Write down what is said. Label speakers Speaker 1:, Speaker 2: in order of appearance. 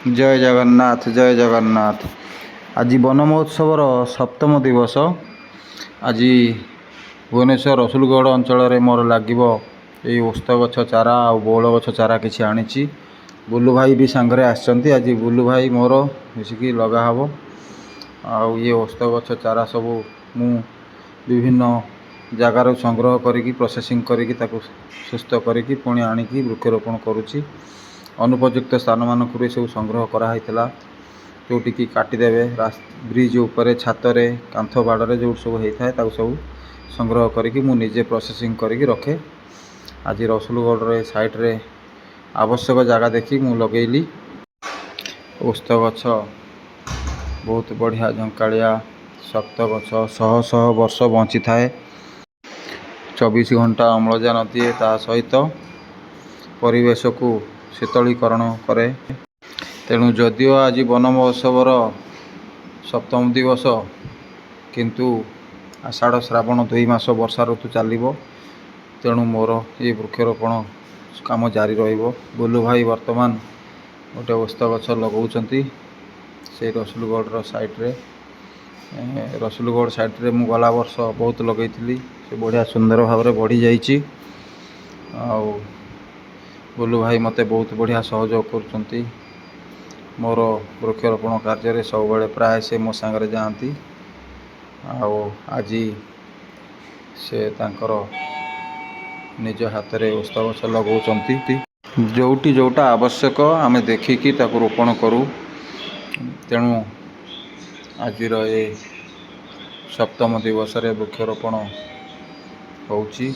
Speaker 1: जय जगन्नाथ जय जगन्नाथ। आज वन महोत्सवर सप्तम दिवस। आज भुवनेश्वर रसुलगढ़ अंचल मोर लगे ये ओस्त गछ चारा आ बौल गछ चारा किसी आनी। बुलू भाई भी सांगरे आसछंती। आज बुलू भाई मोर मिसिकी लगा हब। ये ओस्त गछ चारा सब मु विभिन्न जगार संग्रह करी प्रोसेसिंग करी सुस्थ करी पुणी आनिकी वृक्षरोपण करुच्ची। अनुपयुक्त स्थान मानक सब संग्रह कराइला जोटिकी काटिदेवे ब्रिज उपरे छातरे कांथ बाड़े जो सब होता है सब संग्रह करी मु निजे प्रोसेसिंग करी रखे। आज रसुलगढ़ साइड रे आवश्यक जगह देखी मु लगेली। ओस्त गछ बहुत बढ़िया झंकालिया शक्त गछ शह शह वर्ष बंची थाए। 24 घंटा अम्लजान दिए ता सहित परिवेश को शीतलीकरण करे। तेणु जदिओ आज वन महोत्सवर सप्तम दिवस किंतु आषाढ़ श्रावण 2 मास वर्षा ऋतु चलो। तेणु मोर ये वृक्षरोपण काम जारी रहिबो। बुलू भाई वर्तमान गोटे ओस्त गछ लगाउछंती से रसुलगढ़ साइड रे। रसुलगढ़ साइड रे मु गला वर्ष बहुत लगेइथिली से बढ़िया सुंदर भाव में बढ़ी जाइए। बुलू भाई मते बहुत बढ़िया सहयोग कर मोर वृक्षरोपण कार्य सब बड़े प्राय से मो सांगरे जाती। आज से तांकर निज हाथ में ओस्त गछ लगाउछंती। जोटी जोटा आवश्यक आमे देखिकी ताको रोपण करूँ। तेणु आज ये सप्तम दिवस रे वृक्षरोपण होउची।